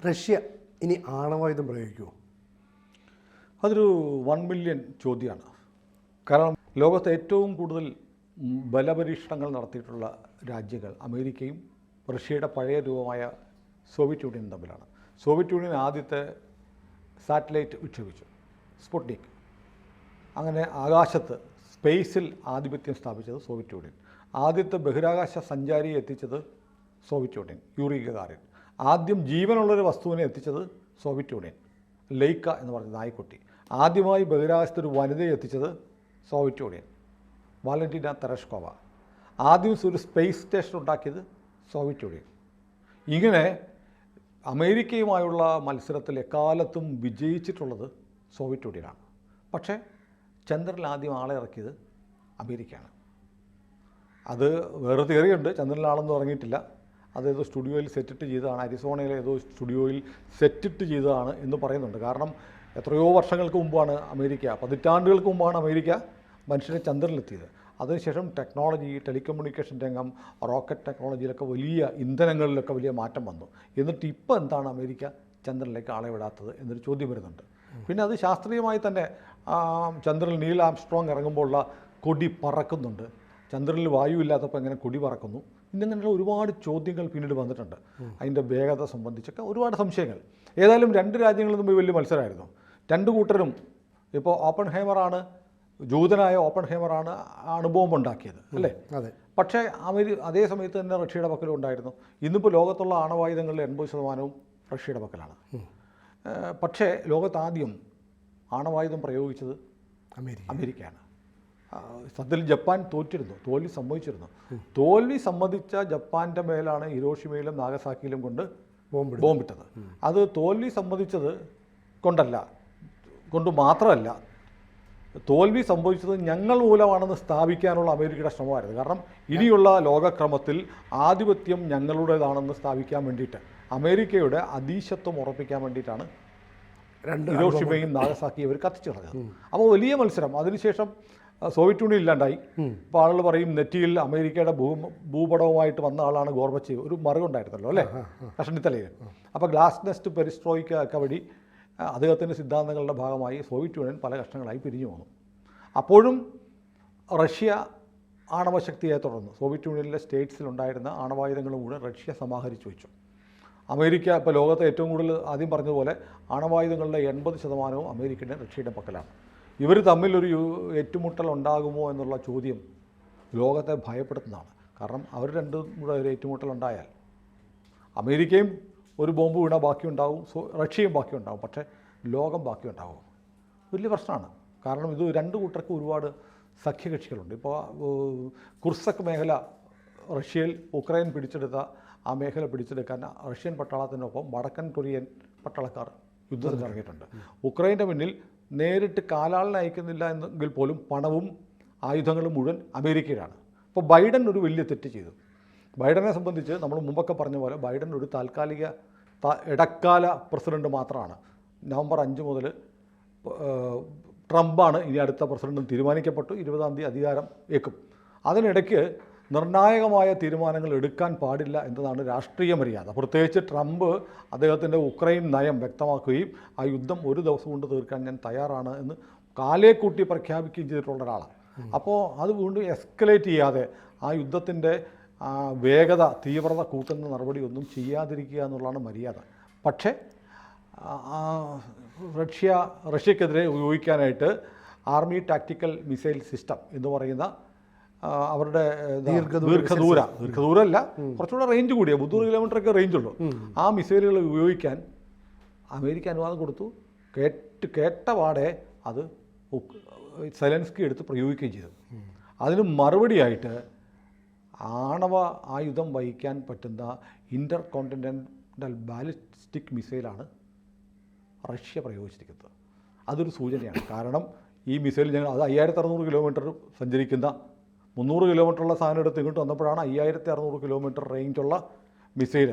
Russia ഇനി ആണവായുധം പ്രയോഗിക്കുമോ? അതൊരു 1 മില്യൺ ചോദ്യമാണ്. കാരണം ലോകത്തെ ഏറ്റവും കൂടുതൽ ബലപരീക്ഷണങ്ങൾ നടത്തിയിട്ടുള്ള രാജ്യങ്ങൾ അമേരിക്കയും റഷ്യയുടെ പഴയ രൂപമായ സോവിയറ്റ് യൂണിയനും തമ്മിലാണ്. സോവിയറ്റ് യൂണിയൻ ആദ്യത്തെ സാറ്റലൈറ്റ് വിക്ഷേപിച്ചു, സ്പുട്നിക്. അങ്ങനെ ആകാശത്ത് സ്പേസിൽ ആധിപത്യം സ്ഥാപിച്ചത് സോവിയറ്റ് യൂണിയൻ. ആദ്യത്തെ ബഹിരാകാശ സഞ്ചാരിയെ എത്തിച്ചത് സോവിയറ്റ് യൂണിയൻ, യൂറി ഗഗാറിൻ. ആദ്യം ജീവനുള്ളൊരു വസ്തുവിനെ എത്തിച്ചത് സോവിയറ്റ് യൂണിയൻ, ലൈക്ക എന്ന് പറഞ്ഞ നായ്ക്കുട്ടി. ആദ്യമായി ബഹിരാകാശത്ത് ഒരു വനിതയെ എത്തിച്ചത് സോവിയറ്റ് യൂണിയൻ, വാലന്റീന തെരഷ്കോവ. ആദ്യം ഒരു സ്പേസ് സ്റ്റേഷൻ ഉണ്ടാക്കിയത് സോവിയറ്റ് യൂണിയൻ. ഇങ്ങനെ അമേരിക്കയുമായുള്ള മത്സരത്തിൽ എക്കാലത്തും വിജയിച്ചിട്ടുള്ളത് സോവിയറ്റ് യൂണിയനാണ്. പക്ഷേ ചന്ദ്രനിൽ ആദ്യം ആളെ ഇറക്കിയത് അമേരിക്കയാണ്. അത് വേറെ തിയറിയുണ്ട്, ചന്ദ്രനിൽ ആളൊന്നും ഇറങ്ങിയിട്ടില്ല. അതേതോ സ്റ്റുഡിയോയിൽ സെറ്റിട്ട് ചെയ്തതാണ്, അരിസോണയിലെ ഏതോ സ്റ്റുഡിയോയിൽ സെറ്റിട്ട് ചെയ്തതാണ് എന്ന് പറയുന്നുണ്ട്. കാരണം എത്രയോ വർഷങ്ങൾക്ക് മുമ്പാണ് അമേരിക്ക, പതിറ്റാണ്ടുകൾക്ക് മുമ്പാണ് അമേരിക്ക മനുഷ്യനെ ചന്ദ്രനിലെത്തിയത്. അതിനുശേഷം ടെക്നോളജി, ടെലികമ്മ്യൂണിക്കേഷൻ രംഗം, റോക്കറ്റ് ടെക്നോളജിയിലൊക്കെ വലിയ ഇന്ധനങ്ങളിലൊക്കെ വലിയ മാറ്റം വന്നു. എന്നിട്ട് ഇപ്പോൾ എന്താണ് അമേരിക്ക ചന്ദ്രനിലേക്ക് ആളെ വിടാത്തത് എന്നൊരു ചോദ്യം വരുന്നുണ്ട്. പിന്നെ അത് ശാസ്ത്രീയമായി തന്നെ ചന്ദ്രനിൽ നീൽ ആംസ്ട്രോങ് ഇറങ്ങുമ്പോഴുള്ള കൊടി പറക്കുന്നുണ്ട്. ചന്ദ്രനിൽ വായു ഇല്ലാത്തപ്പോൾ എങ്ങനെ കൊടി പറക്കുന്നു, ഇന്നിങ്ങനെയുള്ള ഒരുപാട് ചോദ്യങ്ങൾ പിന്നീട് വന്നിട്ടുണ്ട്. അതിൻ്റെ വേഗത സംബന്ധിച്ചൊക്കെ ഒരുപാട് സംശയങ്ങൾ. ഏതായാലും രണ്ട് രാജ്യങ്ങളിൽ തമ്മിൽ വലിയ മത്സരമായിരുന്നു. രണ്ട് കൂട്ടരും ഇപ്പോൾ ഓപ്പൺഹൈമറാണ്, ജൂതനായ ഓപ്പൺഹൈമറാണ് അണുബോംബ് ഉണ്ടാക്കിയത്, അല്ലേ? അതെ. പക്ഷേ അതേ സമയത്ത് തന്നെ റഷ്യയുടെ പക്കലും ഉണ്ടായിരുന്നു. ഇന്നിപ്പോൾ ലോകത്തുള്ള ആണവായുധങ്ങളിൽ 80% റഷ്യയുടെ പക്കലാണ്. പക്ഷേ ലോകത്താദ്യം ആണവായുധം പ്രയോഗിച്ചത് അമേരിക്കയാണ്. സത്യത്തിൽ ജപ്പാൻ തോൽവി സംഭവിച്ചിരുന്നു. തോൽവി സംബന്ധിച്ച ജപ്പാൻ്റെ മേലാണ് ഹിരോഷിമയിലും നാഗസാക്കിയിലും കൊണ്ട് ബോംബിട്ടത്. അത് തോൽവി സംബന്ധിച്ചത് കൊണ്ട് മാത്രമല്ല, തോൽവി സംഭവിച്ചത് ഞങ്ങൾ മൂലമാണെന്ന് സ്ഥാപിക്കാനുള്ള അമേരിക്കയുടെ ശ്രമമായിരുന്നു. കാരണം ഇനിയുള്ള ലോകക്രമത്തിൽ ആധിപത്യം ഞങ്ങളുടേതാണെന്ന് സ്ഥാപിക്കാൻ വേണ്ടിയിട്ട്, അമേരിക്കയുടെ അധീശത്വം ഉറപ്പിക്കാൻ വേണ്ടിയിട്ടാണ് ഹിരോഷിമയും നാഗസാക്കിയും അവർ കത്തിച്ചു കളഞ്ഞത്. അപ്പോൾ വലിയ മത്സരം. അതിനുശേഷം സോവിയറ്റ് യൂണിയൻ ഇല്ലാണ്ടായി. ഇപ്പോൾ ആളുകൾ പറയും നെറ്റിയിൽ അമേരിക്കയുടെ ഭൂപടവുമായിട്ട് വന്ന ആളാണ് ഗോർബച്ചേവ്. ഒരു മറുകുണ്ടായിരുന്നല്ലോ, അല്ലേ, കഷണിത്തലയിൽ. അപ്പോൾ ഗ്ലാസ് നെസ്റ്റ് പെരിസ്ട്രോയിക്ക ഒക്കെ വഴി അദ്ദേഹത്തിൻ്റെ സിദ്ധാന്തങ്ങളുടെ ഭാഗമായി സോവിയറ്റ് യൂണിയൻ പല കഷ്ണങ്ങളായി പിരിഞ്ഞു വന്നു. അപ്പോഴും റഷ്യ ആണവശക്തിയെ തുടർന്ന് സോവിയറ്റ് യൂണിയനിലെ സ്റ്റേറ്റ്സിലുണ്ടായിരുന്ന ആണവായുധങ്ങളും കൂടെ റഷ്യ സമാഹരിച്ചു വെച്ചു. അമേരിക്ക ഇപ്പോൾ ലോകത്തെ ഏറ്റവും കൂടുതൽ ആദ്യം പറഞ്ഞതുപോലെ ആണവായുധങ്ങളുടെ 80% അമേരിക്കയുടെ റഷ്യയുടെ പക്കലാണ്. ഇവർ തമ്മിലൊരു ഏറ്റുമുട്ടൽ ഉണ്ടാകുമോ എന്നുള്ള ചോദ്യം ലോകത്തെ ഭയപ്പെടുത്തുന്നതാണ്. കാരണം അവർ രണ്ടും കൂടെ ഒരു ഏറ്റുമുട്ടൽ ഉണ്ടായാൽ അമേരിക്കയും ഒരു ബോംബ് വീണാൽ ബാക്കിയുണ്ടാവും, റഷ്യയും ബാക്കിയുണ്ടാവും. പക്ഷേ ലോകം ബാക്കിയുണ്ടാവും. വലിയ പ്രശ്നമാണ്. കാരണം ഇത് രണ്ട് കൂട്ടർക്ക് ഒരുപാട് സഖ്യകക്ഷികളുണ്ട്. ഇപ്പോൾ കുർസക് മേഖല റഷ്യയിൽ ഉക്രൈൻ പിടിച്ചെടുത്ത ആ മേഖല പിടിച്ചെടുക്കാൻ റഷ്യൻ പട്ടാളത്തിനൊപ്പം വടക്കൻ കൊറിയൻ പട്ടാളക്കാർ യുദ്ധത്തിൽ ഇറങ്ങിയിട്ടുണ്ട്. ഉക്രൈൻ്റെ മുന്നിൽ നേരിട്ട് കാലാളിനെ അയക്കുന്നില്ല എന്നെങ്കിൽ പോലും പണവും ആയുധങ്ങളും മുഴുവൻ അമേരിക്കയിലാണ്. ഇപ്പോൾ ബൈഡൻ ഒരു വലിയ തെറ്റ് ചെയ്തു. ബൈഡനെ സംബന്ധിച്ച് നമ്മൾ മുമ്പൊക്കെ പറഞ്ഞ പോലെ ബൈഡൻ ഒരു താൽക്കാലിക ഇടക്കാല പ്രസിഡന്റ് മാത്രമാണ്. നവംബർ 5 മുതൽ ട്രംപാണ് ഇനി അടുത്ത പ്രസിഡന്റ് തീരുമാനിക്കപ്പെട്ടു. 20-ാം തീയതി അധികാരം ഏൽക്കും. അതിനിടയ്ക്ക് നിർണായകമായ തീരുമാനങ്ങൾ എടുക്കാൻ പാടില്ല എന്നതാണ് രാഷ്ട്രീയ മര്യാദ. പ്രത്യേകിച്ച് ട്രംപ് അദ്ദേഹത്തിൻ്റെ ഉക്രൈൻ നയം വ്യക്തമാക്കുകയും ആ യുദ്ധം ഒരു ദിവസം കൊണ്ട് തീർക്കാൻ ഞാൻ തയ്യാറാണ് എന്ന് കാലേക്കൂട്ടി പ്രഖ്യാപിക്കുകയും ചെയ്തിട്ടുള്ള ഒരാളാണ്. അപ്പോൾ അത് വീണ്ടും എസ്കലേറ്റ് ചെയ്യാതെ ആ യുദ്ധത്തിൻ്റെ വേഗത, തീവ്രത കൂട്ടുന്ന നടപടിയൊന്നും ചെയ്യാതിരിക്കുക എന്നുള്ളതാണ് മര്യാദ. പക്ഷേ റഷ്യക്കെതിരെ ഉപയോഗിക്കാനായിട്ട് ആർമി ടാക്റ്റിക്കൽ മിസൈൽ സിസ്റ്റം എന്ന് പറയുന്ന അവരുടെ ദീർഘദൂരമല്ല, കുറച്ചുകൂടെ റേഞ്ച് കൂടിയ 300 കിലോമീറ്ററൊക്കെ റേഞ്ചുള്ളൂ ആ മിസൈലുകൾ ഉപയോഗിക്കാൻ അമേരിക്ക അനുവാദം കൊടുത്തു. കേട്ട പാടെ അത് സെലൻസ്കി എടുത്ത് പ്രയോഗിക്കുകയും ചെയ്തു. അതിന് മറുപടിയായിട്ട് ആണവ ആയുധം വഹിക്കാൻ പറ്റുന്ന ഇൻ്റർ കോണ്ടിനെൻ്റൽ ബാലിസ്റ്റിക് മിസൈലാണ് റഷ്യ പ്രയോഗിച്ചിരിക്കുന്നത്. അതൊരു സൂചനയാണ്. കാരണം ഈ മിസൈൽ അത് 5600 കിലോമീറ്റർ സഞ്ചരിക്കുന്ന 300 കിലോമീറ്ററുള്ള സാധനം എടുത്ത് ഇങ്ങോട്ട് വന്നപ്പോഴാണ് 5600 കിലോമീറ്റർ റേഞ്ചുള്ള മിസൈൽ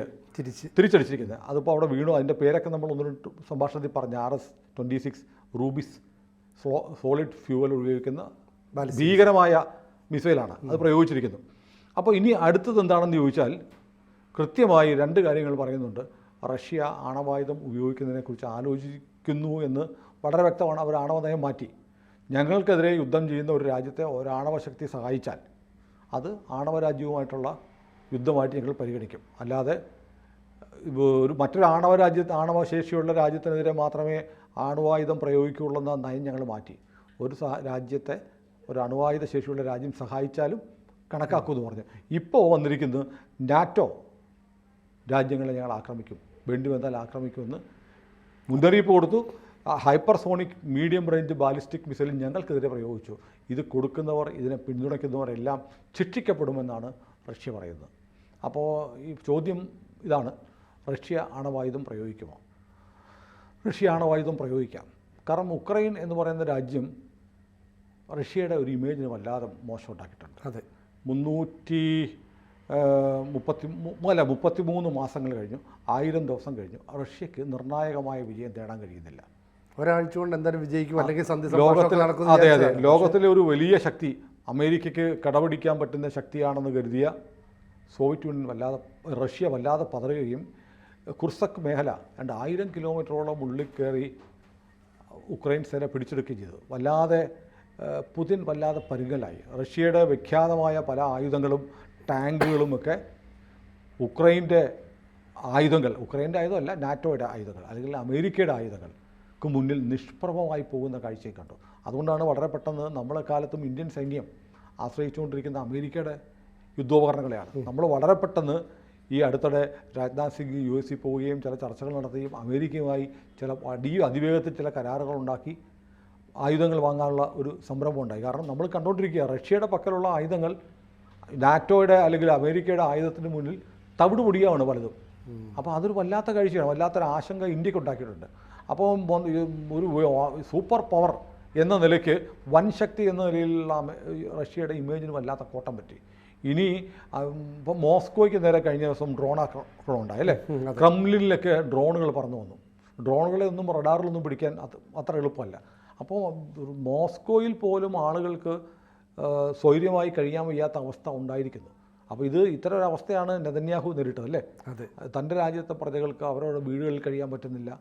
തിരിച്ചടിച്ചിരിക്കുന്നത്. അതിപ്പോൾ അവിടെ വീണു. അതിൻ്റെ പേരൊക്കെ നമ്മൾ 1-2 സംഭാഷണത്തിൽ പറഞ്ഞ RS-26 റൂബിസ് സോളിഡ് ഫ്യൂവൽ ഉപയോഗിക്കുന്ന ഭീകരമായ മിസൈലാണ് അത് പ്രയോഗിച്ചിരിക്കുന്നത്. അപ്പോൾ ഇനി അടുത്തത് എന്താണെന്ന് ചോദിച്ചാൽ കൃത്യമായി 2 കാര്യങ്ങൾ പറയുന്നുണ്ട്. റഷ്യ ആണവായുധം ഉപയോഗിക്കുന്നതിനെക്കുറിച്ച് ആലോചിക്കുന്നു എന്ന് വളരെ വ്യക്തമാണ്. അവർ ആണവ നയം മാറ്റി. ഞങ്ങൾക്കെതിരെ യുദ്ധം ചെയ്യുന്ന ഒരു രാജ്യത്തെ ഒരു ആണവശക്തി സഹായിച്ചാൽ അത് ആണവ രാജ്യവുമായിട്ടുള്ള യുദ്ധമായിട്ട് ഞങ്ങൾ പരിഗണിക്കും. അല്ലാതെ മറ്റൊരു ആണവശേഷിയുള്ള രാജ്യത്തിനെതിരെ മാത്രമേ ആണവായുധം പ്രയോഗിക്കുകയുള്ളൂ എന്ന നയം ഞങ്ങൾ മാറ്റി. ഒരു രാജ്യത്തെ ഒരു അണുവായുധ ശേഷിയുള്ള രാജ്യം സഹായിച്ചാലും കണക്കാക്കുമെന്ന് പറഞ്ഞു. ഇപ്പോൾ വന്നിരിക്കുന്നത് നാറ്റോ രാജ്യങ്ങളെ ഞങ്ങൾ ആക്രമിക്കും, വേണ്ടി വന്നാൽ ആക്രമിക്കുമെന്ന് മുന്നറിയിപ്പ് കൊടുത്തു. Hypersonic medium range ballistic missile ഞങ്ങൾക്കെതിരെ പ്രയോഗിച്ചു. ഇത് കൊടുക്കുന്നവർ, ഇതിനെ പിന്തുണയ്ക്കുന്നവരെല്ലാം ശിക്ഷിക്കപ്പെടുമെന്നാണ് റഷ്യ പറയുന്നത്. അപ്പോൾ ഈ ചോദ്യം ഇതാണ്, റഷ്യ ആണവായുധം പ്രയോഗിക്കുമോ? റഷ്യ ആണവായുധം പ്രയോഗിക്കാം. കാരണം ഉക്രൈൻ എന്ന് പറയുന്ന രാജ്യം റഷ്യയുടെ ഒരു ഇമേജിന് വല്ലാതെ മോശമുണ്ടാക്കിയിട്ടുണ്ട്. അതെ, 33 മാസങ്ങൾ കഴിഞ്ഞു, 1000 ദിവസം കഴിഞ്ഞു, റഷ്യക്ക് നിർണായകമായ വിജയം നേടാൻ കഴിയുന്നില്ല. ഒരാഴ്ച കൊണ്ട് എന്തായാലും വിജയിക്കും, അല്ലെങ്കിൽ അതെ, ലോകത്തിലെ ഒരു വലിയ ശക്തി, അമേരിക്കയ്ക്ക് കടപിടിക്കാൻ പറ്റുന്ന ശക്തിയാണെന്ന് കരുതിയ സോവിയറ്റ് യൂണിയൻ റഷ്യ വല്ലാതെ പതറുകയും കുർസക് മേഖല 1000 കിലോമീറ്ററോളം ഉള്ളിൽ കയറി ഉക്രൈൻ സേന പിടിച്ചെടുക്കുകയും ചെയ്തു. പുതിൻ വല്ലാതെ പരുങ്ങലായി. റഷ്യയുടെ വിഖ്യാതമായ പല ആയുധങ്ങളും ടാങ്കുകളുമൊക്കെ ഉക്രൈൻ്റെ ആയുധമല്ല, നാറ്റോയുടെ ആയുധങ്ങൾ അല്ലെങ്കിൽ അമേരിക്കയുടെ ആയുധങ്ങൾക്ക് മുന്നിൽ നിഷ്പ്രഭമായി പോകുന്ന കാഴ്ചയെ കണ്ടു. അതുകൊണ്ടാണ് വളരെ പെട്ടെന്ന് നമ്മളെ കാലത്തും ഇന്ത്യൻ സൈന്യം ആശ്രയിച്ചുകൊണ്ടിരിക്കുന്ന അമേരിക്കയുടെ യുദ്ധോപകരണങ്ങളെയാണ്. നമ്മൾ വളരെ പെട്ടെന്ന് ഈ അടുത്തിടെ രാജ്നാഥ് സിംഗ് US പോവുകയും ചില ചർച്ചകൾ നടത്തുകയും അമേരിക്കയുമായി ചില അതിവേഗത്തിൽ ചില കരാറുകൾ ഉണ്ടാക്കി ആയുധങ്ങൾ വാങ്ങാനുള്ള ഒരു സംരംഭം ഉണ്ടായി. കാരണം നമ്മൾ കണ്ടുകൊണ്ടിരിക്കുക, റഷ്യയുടെ പക്കലുള്ള ആയുധങ്ങൾ നാറ്റോയുടെ അല്ലെങ്കിൽ അമേരിക്കയുടെ ആയുധത്തിന് മുന്നിൽ തവിട് പൊടിയാണ് പലതും. അപ്പോൾ അതൊരു വല്ലാത്ത കാഴ്ചയാണ്, വല്ലാത്തൊരു ആശങ്ക ഇന്ത്യക്ക് ഉണ്ടാക്കിയിട്ടുണ്ട്. അപ്പോൾ ഒരു സൂപ്പർ പവർ എന്ന നിലയ്ക്ക് വൻ ശക്തി എന്ന നിലയിലുള്ള റഷ്യയുടെ ഇമേജിന് വല്ലാത്ത കോട്ടം പറ്റി. ഇനി ഇപ്പം മോസ്കോയ്ക്ക് നേരെ കഴിഞ്ഞ ദിവസം ഡ്രോൺ ആക്രമണം ഉണ്ടായി അല്ലേ? ക്രെംലിനിലൊക്കെ ഡ്രോണുകൾ പറന്നു വന്നു. ഡ്രോണുകളെ ഒന്നും റഡാറിലൊന്നും പിടിക്കാൻ അത്ര എളുപ്പമല്ല. അപ്പോൾ മോസ്കോയിൽ പോലും ആളുകൾക്ക് സ്വൈര്യമായി കഴിയാൻ വയ്യാത്ത അവസ്ഥ ഉണ്ടായിരിക്കുന്നു. അപ്പോൾ ഇത്തരം ഒരു അവസ്ഥയാണ് നെതന്യാഹു നേരിട്ടത് അല്ലേ? അതെ, തൻ്റെ രാജ്യത്തെ പ്രജകൾക്ക് അവരുടെ വീടുകളിൽ കഴിയാൻ പറ്റുന്നില്ല,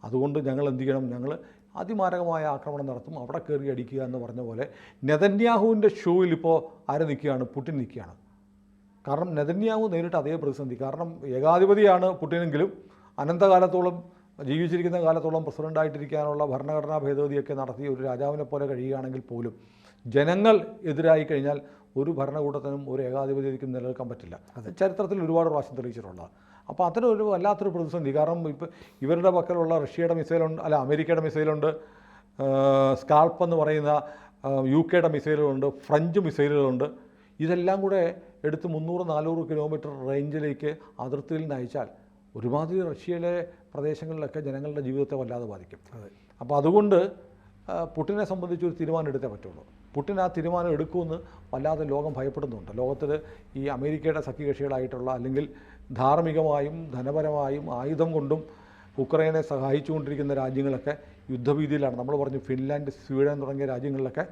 അതുകൊണ്ട് ഞങ്ങൾ എന്ത് ചെയ്യണം, ഞങ്ങൾ അതിമാരകമായ ആക്രമണം നടത്തും, അവിടെ കയറി അടിക്കുക എന്ന് പറഞ്ഞ പോലെ നെതന്യാഹുവിൻ്റെ ഷൂവിൽ ഇപ്പോൾ ആര് നിൽക്കുകയാണ്? പുടിൻ നിൽക്കുകയാണ്. കാരണം നെതന്യാഹു നേരിട്ട് അതേ പ്രതിസന്ധി. കാരണം ഏകാധിപതിയാണ് പുടിനെങ്കിലും അനന്തകാലത്തോളം ജീവിച്ചിരിക്കുന്ന കാലത്തോളം പ്രസിഡൻ്റായിട്ടിരിക്കാനുള്ള ഭരണഘടനാ ഭേദഗതിയൊക്കെ നടത്തി ഒരു രാജാവിനെ പോലെ കഴിയുകയാണെങ്കിൽ പോലും ജനങ്ങൾ എതിരായി കഴിഞ്ഞാൽ ഒരു ഭരണകൂടത്തിനും ഒരു ഏകാധിപതിക്കും നിലനിൽക്കാൻ പറ്റില്ല. ചരിത്രത്തിൽ ഒരുപാട് പ്രാവശ്യം തെളിയിച്ചിട്ടുള്ളത്. അപ്പോൾ അത്തരം വല്ലാത്തൊരു പ്രതിസന്ധി. കാരണം ഇപ്പോൾ ഇവരുടെ പക്കലുള്ള റഷ്യയുടെ മിസൈലുണ്ട്, അമേരിക്കയുടെ മിസൈലുണ്ട്, സ്കാൾപ്പ് എന്ന് പറയുന്ന UK മിസൈലുകളുണ്ട്, ഫ്രഞ്ച് മിസൈലുകളുണ്ട്. ഇതെല്ലാം കൂടെ എടുത്ത് 300-400 കിലോമീറ്റർ റേഞ്ചിലേക്ക് അതിർത്തിയിൽ നിന്ന് അയച്ചാൽ ഒരുമാതിരി റഷ്യയിലെ പ്രദേശങ്ങളിലൊക്കെ ജനങ്ങളുടെ ജീവിതത്തെ വല്ലാതെ ബാധിക്കും. അപ്പോൾ അതുകൊണ്ട് പുടിനെ സംബന്ധിച്ച് ഒരു തീരുമാനം എടുത്തേ പറ്റുള്ളൂ. പുടിൻ ആ തീരുമാനം എടുക്കുമെന്ന് വല്ലാതെ ലോകം ഭയപ്പെടുന്നുണ്ട്. ലോകത്തിൽ ഈ അമേരിക്കയുടെ സഖ്യകക്ഷികളായിട്ടുള്ള അല്ലെങ്കിൽ ധാർമ്മികമായും ധനപരമായും ആയുധം കൊണ്ടും ഉക്രൈനെ സഹായിച്ചുകൊണ്ടിരിക്കുന്ന രാജ്യങ്ങളൊക്കെ യുദ്ധഭീതിയിലാണ്. നമ്മൾ പറഞ്ഞു ഫിൻലാൻഡ്, സ്വീഡൻ തുടങ്ങിയ രാജ്യങ്ങളിലൊക്കെ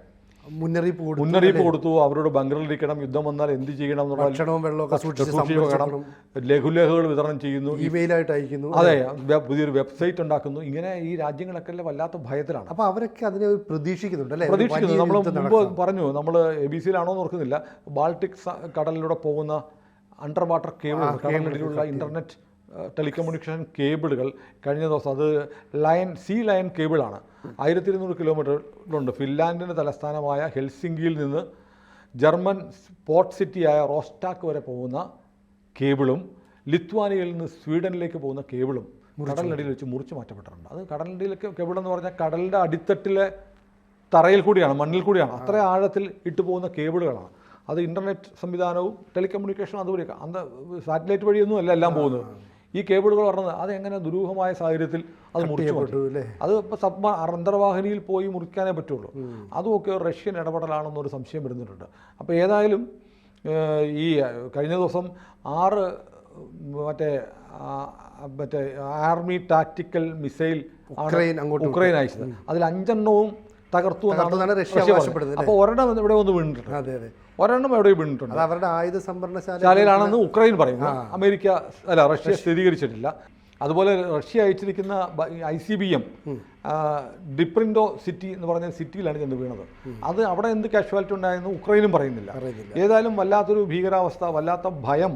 മുന്നറിയിപ്പ് കൊടുത്തു, അവരോട് ബങ്കറിലിരിക്കണം, യുദ്ധം വന്നാൽ എന്ത് ചെയ്യണം എന്നുള്ള സൂക്ഷിക്കണം, ലഘുലേഖകൾ വിതരണം ചെയ്യുന്നു, ഇമെയിലായിട്ട് അയക്കുന്നു, അതെ, പുതിയൊരു വെബ്സൈറ്റ് ഉണ്ടാക്കുന്നു. ഇങ്ങനെ ഈ രാജ്യങ്ങളൊക്കെ വല്ലാത്ത ഭയത്തിലാണ്. അപ്പോൾ അവരൊക്കെ അതിനെ പ്രതീക്ഷിക്കുന്നുണ്ട്. നമ്മൾ മുമ്പ് പറഞ്ഞു, നമ്മൾ ABC-യിലാണോ എന്ന് ഓർക്കുന്നില്ല, ബാൾട്ടിക് കടലിലൂടെ പോകുന്ന അണ്ടർ വാട്ടർ കേബിൾ, കടലിലുള്ള ഇൻ്റർനെറ്റ് ടെലികമ്മ്യൂണിക്കേഷൻ കേബിളുകൾ കഴിഞ്ഞ ദിവസം, അത് സീ ലയൺ കേബിളാണ്, 1200 കിലോമീറ്ററുണ്ട്. ഫിൻലാൻഡിൻ്റെ തലസ്ഥാനമായ ഹെൽസിങ്കിയിൽ നിന്ന് ജർമ്മൻ പോർട്ട് സിറ്റിയായ റോസ്റ്റാക്ക് വരെ പോകുന്ന കേബിളും ലിത്വാനിയയിൽ നിന്ന് സ്വീഡനിലേക്ക് പോകുന്ന കേബിളും കടലിനടിയിൽ വെച്ച് മുറിച്ച് മാറ്റപ്പെട്ടിട്ടുണ്ട്. അത് കടലിനടിയിലേക്ക് കേബിൾ എന്ന് പറഞ്ഞാൽ കടലിൻ്റെ അടിത്തട്ടിലെ തറയിൽ കൂടിയാണ്, മണ്ണിൽ കൂടിയാണ്, അത്ര ആഴത്തിൽ ഇട്ടു പോകുന്ന കേബിളുകളാണ്. അത് ഇൻ്റർനെറ്റ് സംവിധാനവും ടെലികമ്മ്യൂണിക്കേഷനും അതുവരെയൊക്കെ സാറ്റലൈറ്റ് വഴിയൊന്നും അല്ല എല്ലാം പോകുന്നത്. ഈ കേബിളുകൾ പറഞ്ഞത് അതെങ്ങനെ ദുരൂഹമായ സാഹചര്യത്തിൽ അത് മുറിച്ചു പറ്റൂ, അത് ഇപ്പോൾ അന്തർവാഹിനിയിൽ പോയി മുറിക്കാനേ പറ്റുള്ളൂ. അതുമൊക്കെ റഷ്യൻ ഇടപെടലാണെന്നൊരു സംശയം വരുന്നുണ്ട്. അപ്പോൾ ഏതായാലും ഈ കഴിഞ്ഞ ദിവസം 6 മറ്റേ ആർമി ടാക്ടിക്കൽ മിസൈൽ ഉക്രൈൻ അയച്ചത്. അതിൽ 5 എണ്ണവും തകർത്തു എന്നാണ് റഷ്യ ആവശ്യപ്പെടുന്നത്. അപ്പോൾ ഒരെണ്ണം ഇവിടെ വന്ന് വീണിട്ടുണ്ട്, ഒരെണ്ണം എവിടെയും വീണിട്ടുണ്ട്. അവരുടെ ആയുധ സംഭരണശാലയിലാണെന്ന് ഉക്രൈൻ പറയുന്നു. റഷ്യ സ്ഥിരീകരിച്ചിട്ടില്ല. അതുപോലെ റഷ്യ അയച്ചിരിക്കുന്ന ICBM ഡിപ്രിൻഡോ സിറ്റി എന്ന് പറഞ്ഞ സിറ്റിയിലാണ് ചെന്ന് വീണത്. അത് അവിടെ എന്ത് കാഷ്വാലിറ്റി ഉണ്ടായെന്ന് ഉക്രൈനും പറയുന്നില്ല. ഏതായാലും വല്ലാത്തൊരു ഭീകരാവസ്ഥ, വല്ലാത്ത ഭയം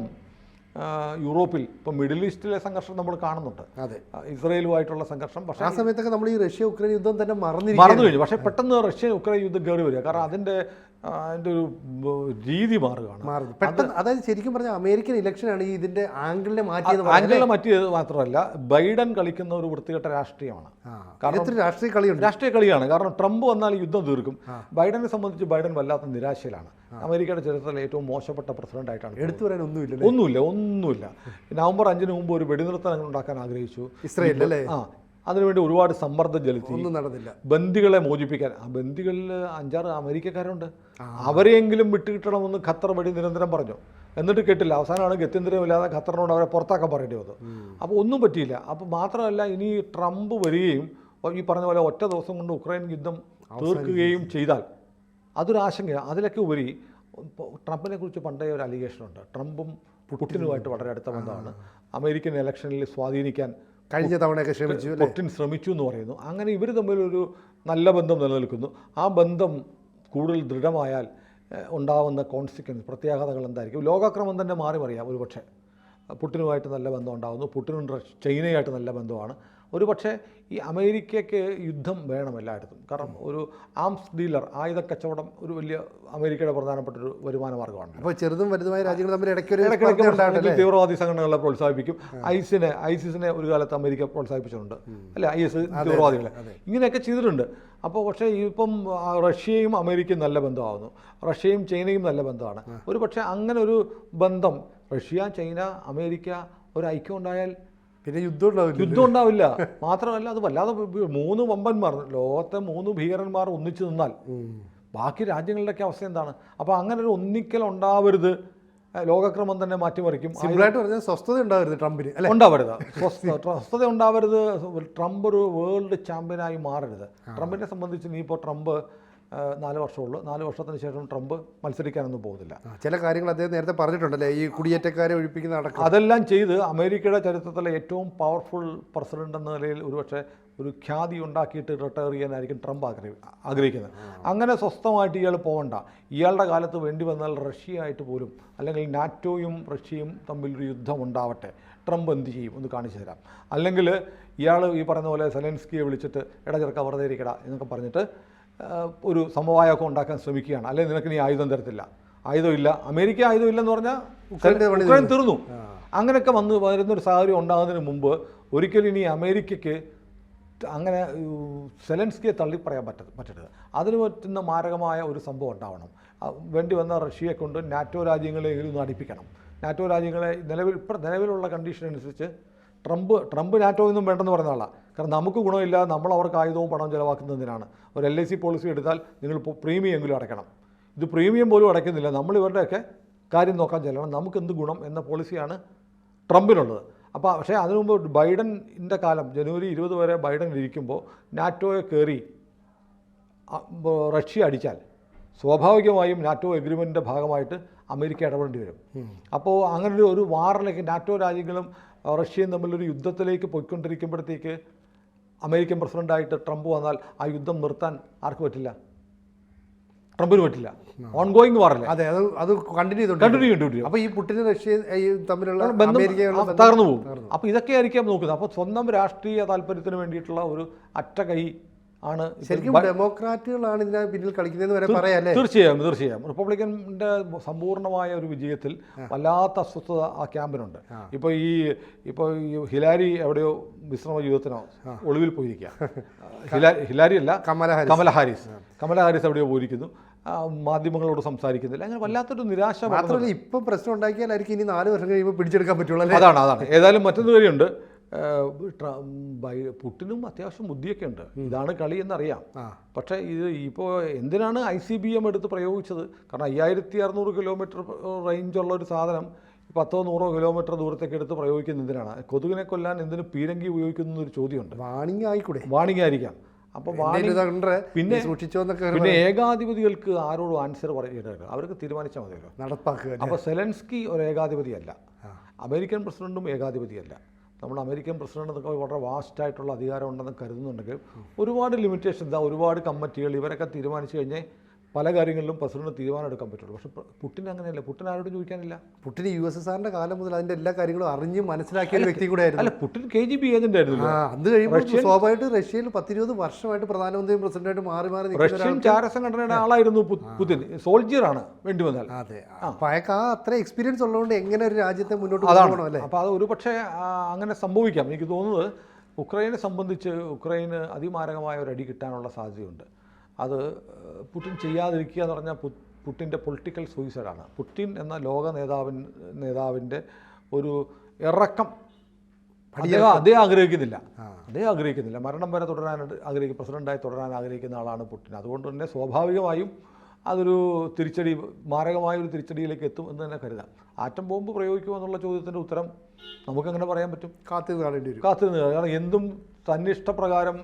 യൂറോപ്പിൽ ഇപ്പം മിഡിൽ ഈസ്റ്റിലെ സംഘർഷം നമ്മൾ കാണുന്നുണ്ട്. അതെ, ഇസ്രയേലുമായിട്ടുള്ള സംഘർഷം. പക്ഷേ ആ സമയത്തൊക്കെ നമ്മൾ ഈ റഷ്യ ഉക്രൈൻ യുദ്ധം തന്നെ മറന്നു കഴിഞ്ഞു. പക്ഷേ പെട്ടെന്ന് റഷ്യ ഉക്രൈൻ യുദ്ധം കയറി വരിക. കാരണം അതിൻ്റെ ഒരു രീതി മാറുകയാണ്. പെട്ടെന്ന്. അതായത് ശരിക്കും പറഞ്ഞാൽ അമേരിക്കൻ ഇലക്ഷനാണ് ഈ ഇതിന്റെ ആംഗിളിനെ മാറ്റിയത്. മാറ്റിയത് മാത്രമല്ല, ബൈഡൻ കളിക്കുന്ന ഒരു വൃത്തികെട്ട രാഷ്ട്രീയമാണ്. കാരണം രാഷ്ട്രീയ കളിയാണ്. കാരണം ട്രംപ് വന്നാൽ യുദ്ധം തീർക്കും. ബൈഡനെ സംബന്ധിച്ച് ബൈഡൻ വല്ലാത്ത നിരാശയിലാണ്. അമേരിക്കയുടെ ചരിത്രത്തിലെ ഏറ്റവും മോശപ്പെട്ട പ്രസിഡന്റ് ആയിട്ടാണ്. എടുത്തു പറയാൻ ഒന്നുമില്ല. നവംബർ 5 മുമ്പ് ഒരു വെടിനിർത്തൽ ഉണ്ടാക്കാൻ ആഗ്രഹിച്ചു ഇസ്രായേൽ അല്ലേ? അതിനുവേണ്ടി ഒരുപാട് സമ്മർദ്ദം ചെലുത്തി. ഒന്നും നടന്നില്ല. ബന്ദികളെ മോചിപ്പിക്കാൻ. ആ ബന്ദികളിൽ 5-6 അമേരിക്കക്കാരുണ്ട്. അവരെയെങ്കിലും വിട്ടുകിട്ടണമെന്ന് ഖത്തർ വഴി നിരന്തരം പറഞ്ഞു. എന്നിട്ട് കേട്ടില്ല. അവസാനമാണ് ഗത്യന്തരമില്ലാതെ ഖത്തറിനോട് അവരെ പുറത്താക്കാൻ പറയേണ്ടി വന്നത്. അപ്പോൾ ഒന്നും പറ്റിയില്ല. അപ്പോൾ മാത്രമല്ല, ഇനി ട്രംപ് വരികയും ഈ പറഞ്ഞ പോലെ ഒറ്റ ദിവസം കൊണ്ട് ഉക്രൈൻ യുദ്ധം തീർക്കുകയും ചെയ്താൽ അതൊരു ആശങ്കയാണ്. അതിലൊക്കെ ഉപരി ട്രംപിനെ കുറിച്ച് പണ്ടേ ഒരു അലിഗേഷനുണ്ട്. ട്രംപും പുടിനുമായിട്ട് വളരെ അടുത്ത ബന്ധമാണ്. അമേരിക്കൻ ഇലക്ഷനിൽ സ്വാധീനിക്കാൻ കഴിഞ്ഞ തവണയൊക്കെ പുടിൻ ശ്രമിച്ചു എന്ന് പറയുന്നു. അങ്ങനെ ഇവർ തമ്മിലൊരു നല്ല ബന്ധം നിലനിൽക്കുന്നു. ആ ബന്ധം കൂടുതൽ ദൃഢമായാൽ ഉണ്ടാകുന്ന കോൺസിക്വൻസ്, പ്രത്യാഘാതങ്ങൾ എന്തായിരിക്കും? ലോകാക്രമം തന്നെ മാറി മറിയാം. ഒരുപക്ഷെ പുടിനുമായിട്ട് നല്ല ബന്ധം ഉണ്ടാകുന്നു. പുടിനും ചൈനയായിട്ട് നല്ല ബന്ധമാണ്. ഒരുപക്ഷെ ഈ അമേരിക്കയ്ക്ക് യുദ്ധം വേണം എല്ലായിടത്തും. കാരണം ഒരു ആംസ് ഡീലർ, ആയുധ കച്ചവടം ഒരു വലിയ അമേരിക്കയുടെ പ്രധാനപ്പെട്ട ഒരു വരുമാന മാർഗ്ഗമാണ്. അപ്പോൾ ചെറുതും വലുതുമായ രാജ്യങ്ങൾ തമ്മിൽ ഇടയ്ക്ക് തീവ്രവാദി സംഘടനകളെ പ്രോത്സാഹിപ്പിക്കും. ഐസിസിനെ ഒരു കാലത്ത് അമേരിക്ക പ്രോത്സാഹിപ്പിച്ചിട്ടുണ്ട് അല്ലേ? IS തീവ്രവാദികളെ ഇങ്ങനെയൊക്കെ ചെയ്തിട്ടുണ്ട്. അപ്പോൾ പക്ഷേ ഇപ്പം റഷ്യയും അമേരിക്കയും നല്ല ബന്ധമാകുന്നു. റഷ്യയും ചൈനയും നല്ല ബന്ധമാണ്. ഒരു പക്ഷേ അങ്ങനെ ഒരു ബന്ധം റഷ്യ, ചൈന, അമേരിക്ക ഒരു ഐക്യം ഉണ്ടായാൽ പിന്നെ യുദ്ധം ഉണ്ടാവില്ല. മാത്രമല്ല, അത് വല്ലാതെ 3 വമ്പന്മാർ, ലോകത്തെ 3 ഭീകരന്മാർ ഒന്നിച്ചു നിന്നാൽ ബാക്കി രാജ്യങ്ങളുടെയൊക്കെ അവസ്ഥ എന്താണ്? അപ്പോൾ അങ്ങനെ ഒരു ഒന്നിക്കൽ ഉണ്ടാവരുത്. ലോകക്രമം തന്നെ മാറ്റിമറിക്കും. സിമ്പിളായിട്ട് പറഞ്ഞാൽ സ്വസ്ഥത ഉണ്ടാവരുത് ട്രംപിന്. സ്വസ്ഥത ഉണ്ടാവരുത്. ട്രംപ് ഒരു വേൾഡ് ചാമ്പ്യനായി മാറരുത്. ട്രംപിനെ സംബന്ധിച്ച് ഇനിയിപ്പോൾ ട്രംപ് 4 വർഷമുള്ളൂ. 4 വർഷത്തിന് ശേഷം ട്രംപ് മത്സരിക്കാനൊന്നും പോകുന്നില്ല. ചില കാര്യങ്ങൾ അദ്ദേഹം നേരത്തെ പറഞ്ഞിട്ടുണ്ടല്ലേ, ഈ കുടിയേറ്റക്കാരെ ഒഴിപ്പിക്കുന്ന അടക്കം. അതെല്ലാം ചെയ്ത് അമേരിക്കയുടെ ചരിത്രത്തിലെ ഏറ്റവും പവർഫുൾ പ്രസിഡന്റ് എന്ന നിലയിൽ ഒരുപക്ഷെ ഒരു ഖ്യാതി ഉണ്ടാക്കിയിട്ട് റിട്ടയർ ചെയ്യാനായിരിക്കും ട്രംപ് ആഗ്രഹിക്കുന്നത്. അങ്ങനെ സ്വസ്ഥമായിട്ട് ഇയാൾ പോകണ്ട. ഇയാളുടെ കാലത്ത് വേണ്ടി വന്നാൽ റഷ്യയായിട്ട് പോലും, അല്ലെങ്കിൽ നാറ്റോയും റഷ്യയും തമ്മിലൊരു യുദ്ധം ഉണ്ടാവട്ടെ. ട്രംപ് എന്ത് ചെയ്യും ഒന്ന് കാണിച്ചു തരാം. അല്ലെങ്കിൽ ഇയാൾ ഈ പറയുന്ന പോലെ സെലൻസ്കിയെ വിളിച്ചിട്ട് ചെറുക്ക വെറുതെ ഇരിക്കട എന്നൊക്കെ പറഞ്ഞിട്ട് ഒരു സമവായമൊക്കെ ഉണ്ടാക്കാൻ ശ്രമിക്കുകയാണ്. അല്ലെങ്കിൽ നിനക്ക് നീ ആയുധം തരത്തില്ല, ആയുധമില്ല, അമേരിക്ക ആയുധമില്ലെന്ന് പറഞ്ഞാൽ ഉക്രൈൻ തീർന്നു. അങ്ങനെയൊക്കെ വരുന്നൊരു സാഹചര്യം ഉണ്ടാകുന്നതിന് മുമ്പ് ഒരിക്കലും ഇനി അമേരിക്കയ്ക്ക് അങ്ങനെ സെലൻസ്കിയെ തള്ളിപ്പറയാൻ പറ്റരുത്. അതിന് പറ്റുന്ന മാരകമായ ഒരു സംഭവം ഉണ്ടാവണം. വേണ്ടി വന്ന റഷ്യയെ കൊണ്ട് നാറ്റോ രാജ്യങ്ങളെങ്കിലും ഒന്ന് അടുപ്പിക്കണം. നാറ്റോ രാജ്യങ്ങളെ നിലവിലുള്ള കണ്ടീഷൻ അനുസരിച്ച് ട്രംപ് നാറ്റോയിൽ നിന്നും വേണ്ടെന്ന് പറഞ്ഞ ആളാണ്. കാരണം നമുക്ക് ഗുണമില്ല, നമ്മൾ അവർക്ക് ആയുധവും പണവും ചിലവാക്കുന്നതിനാണ്. ഒരു LIC പോളിസി എടുത്താൽ നിങ്ങൾ പ്രീമിയം എങ്കിലും അടയ്ക്കണം. ഇത് പ്രീമിയം പോലും അടയ്ക്കുന്നില്ല. നമ്മൾ ഇവരുടെയൊക്കെ കാര്യം നോക്കാൻ ചെല്ലണം. നമുക്ക് എന്ത് ഗുണം എന്ന പോളിസിയാണ് ട്രംപിനുള്ളത്. അപ്പോൾ പക്ഷേ അതിനു മുമ്പ് ബൈഡൻ്റെ കാലം ജനുവരി 20 വരെ ബൈഡൻ ഇരിക്കുമ്പോൾ നാറ്റോയെ കയറി റഷ്യ അടിച്ചാൽ സ്വാഭാവികമായും നാറ്റോ എഗ്രിമെൻറ്റിൻ്റെ ഭാഗമായിട്ട് അമേരിക്ക ഇടപെടേണ്ടി വരും. അപ്പോൾ അങ്ങനെ ഒരു വാറിലേക്ക് നാറ്റോ രാജ്യങ്ങളും റഷ്യയും തമ്മിലൊരു യുദ്ധത്തിലേക്ക് പോയിക്കൊണ്ടിരിക്കുമ്പോഴത്തേക്ക് അമേരിക്കൻ പ്രസിഡൻ്റായിട്ട് ട്രംപ് വന്നാൽ ആ യുദ്ധം നിർത്താൻ ആർക്ക് പറ്റില്ല? ട്രംപിന് പറ്റില്ല. ഓൺഗോയിങ് വാറല്ലേ? അതെ, അത് കണ്ടിന്യൂ ചെയ്തു. അപ്പോൾ ഈ പുടിനും റഷ്യയും തമ്മിലുള്ള ബന്ധം തകർന്നു പോകും. അപ്പോൾ ഇതൊക്കെ ആയിരിക്കാം നോക്കുന്നത്. അപ്പോൾ സ്വന്തം രാഷ്ട്രീയ താല്പര്യത്തിന് വേണ്ടിയിട്ടുള്ള ഒരു അറ്റകൈ ആണ്. ശരിക്കും ഡെമോക്രാറ്റുകളാണ് ഇതിനെ പിന്നിൽ കളിക്കുന്നതെന്ന് വരെ പറയാല്ലേ? തീർച്ചയായും റിപ്പബ്ലിക്കൻ്റെ സമ്പൂർണ്ണമായ ഒരു വിജയത്തിൽ വല്ലാത്ത അസ്വസ്ഥത ആ ക്യാമ്പിനുണ്ട്. ഇപ്പോൾ ഈ ഹിലാരി എവിടെയോ വിശ്രമ ജീവിതത്തിനോ ഒളിവിൽ പോയിരിക്കുക. ഹിലാരി അല്ല, കമല ഹാരിസ് എവിടെയോ പോയിരിക്കുന്നു. മാധ്യമങ്ങളോട് സംസാരിക്കുന്നില്ല. അങ്ങനെ വല്ലാത്തൊരു നിരാശ. മാത്രമല്ല ഇപ്പം പ്രശ്നം ഉണ്ടാക്കിയാലായിരിക്കും ഇനി 4 വർഷം കഴിയുമ്പോൾ പിടിച്ചെടുക്കാൻ പറ്റുള്ളൂ. അതാണ്. ഏതായാലും മറ്റൊരു കാര്യമുണ്ട്. പുടിനും അത്യാവശ്യം ബുദ്ധിയൊക്കെ ഉണ്ട്. ഇതാണ് കളി എന്നറിയാം. പക്ഷേ ഇപ്പോൾ എന്തിനാണ് ICBM എടുത്ത് പ്രയോഗിച്ചത്? കാരണം 5600 കിലോമീറ്റർ റേഞ്ചുള്ള ഒരു സാധനം 10-100 കിലോമീറ്റർ ദൂരത്തേക്ക് എടുത്ത് പ്രയോഗിക്കുന്നത് എന്തിനാണ്? കൊതുകിനെ കൊല്ലാൻ എന്തിന് പീരങ്കി ഉപയോഗിക്കുന്ന ഒരു ചോദ്യമുണ്ട്. വാണിംഗ് ആയിരിക്കാം. അപ്പോൾ പിന്നെ ഏകാധിപതികൾക്ക് ആരോടും ആൻസർ പറയരുത്. അവർക്ക് തീരുമാനിച്ചാൽ മതിയല്ലോ, നടപ്പാക്കുക. അപ്പോൾ സെലൻസ്കി ഒരു ഏകാധിപതിയല്ല, അമേരിക്കൻ പ്രസിഡന്റും ഏകാധിപതിയല്ല. നമ്മൾ അമേരിക്കൻ പ്രസിഡന്റ് എന്നൊക്കെ വളരെ വാസ്റ്റായിട്ടുള്ള അധികാരം ഉണ്ടെന്ന് കരുതുന്നുണ്ടെങ്കിൽ ഒരുപാട് ലിമിറ്റേഷൻസ്, ഒരുപാട് കമ്മിറ്റികൾ ഇവരൊക്കെ തീരുമാനിച്ചു കഴിഞ്ഞാൽ പല കാര്യങ്ങളിലും പ്രസിഡന്റ് തീരുമാനം എടുക്കാൻ പറ്റുള്ളൂ. പക്ഷേ പുടിൻ അങ്ങനെയല്ല. പുടിൻ ആരോടും ചോദിക്കാനില്ല. പുടിൻ USSRന്റെ കാലം മുതൽ അതിൻ്റെ എല്ലാ കാര്യങ്ങളും അറിഞ്ഞ് മനസ്സിലാക്കിയ വ്യക്തി കൂടെ ആയിരുന്നു. അല്ല, പുടിൻ KGB ഏജന്റ് ആയിരുന്നു. അത് കഴിയുമ്പോൾ സ്വാഭാവികമായിട്ട് റഷ്യയിൽ 10-20 വർഷമായിട്ട് പ്രധാനമന്ത്രിയും പ്രസിഡന്റായിട്ട് മാറി മാറി റഷ്യൻ ചാരസംഘടനയുടെ ആളായിരുന്നു പുതിൻ. സോൾജിയറാണ് വേണ്ടി വന്നാൽ. അതെ, അപ്പോൾ അയാൾക്ക് അത്ര എക്സ്പീരിയൻസ് ഉള്ളതുകൊണ്ട് എങ്ങനെ ഒരു രാജ്യത്തെ മുന്നോട്ട് കൊണ്ടുപോകണം അല്ലേ? അപ്പോൾ അത് ഒരു പക്ഷേ അങ്ങനെ സംഭവിക്കാം. എനിക്ക് തോന്നുന്നത് ഉക്രൈനെ സംബന്ധിച്ച് ഉക്രൈന് അതിമാരകമായ ഒരു അടി കിട്ടാനുള്ള സാധ്യതയുണ്ട്. അത് പുടിൻ ചെയ്യാതിരിക്കുക എന്ന് പറഞ്ഞാൽ പുടിൻ്റെ പൊളിറ്റിക്കൽ സൂയിസൈഡാണ്. പുടിൻ എന്ന ലോക നേതാവിൻ്റെ ഒരു ഇറക്കം അദ്ദേഹം ആഗ്രഹിക്കുന്നില്ല. മരണം വരെ തുടരാൻ പ്രസിഡൻ്റായി തുടരാൻ ആഗ്രഹിക്കുന്ന ആളാണ് പുടിൻ. അതുകൊണ്ട് തന്നെ സ്വാഭാവികമായും അതൊരു തിരിച്ചടി, മാരകമായൊരു തിരിച്ചടിയിലേക്ക് എത്തും എന്ന് തന്നെ കരുതാം. ആറ്റം ബോംബ് പ്രയോഗിക്കുമോ എന്നുള്ള ചോദ്യത്തിൻ്റെ ഉത്തരം നമുക്കങ്ങനെ പറയാൻ പറ്റും. കാത്തിരുന്ന് കാണേണ്ടി വരും. കാരണം എന്തും തന്നിഷ്ടപ്രകാരം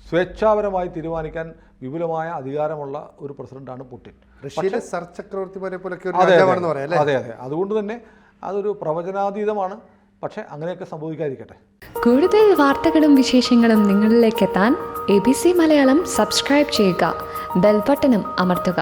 സ്വേച്ഛാപരമായി തീരുമാനിക്കാൻ വിപുലമായ അധികാരമുള്ള ഒരു പ്രസിഡന്റാണ് പുടിൻ. റഷ്യയിലെ സർ ചക്രവർത്തിമാരെ പോലൊക്കെ അതെ. അതുകൊണ്ട് തന്നെ അതൊരു പ്രവചനാതീതമാണ്. പക്ഷേ അങ്ങനെയൊക്കെ സംഭവിക്കാതിരിക്കട്ടെ. കൂടുതൽ വാർത്തകളും വിശേഷങ്ങളും നിങ്ങളിലേക്ക് എത്താൻ ABC മലയാളം സബ്സ്ക്രൈബ് ചെയ്യുക, ബെൽ ബട്ടണും അമർത്തുക.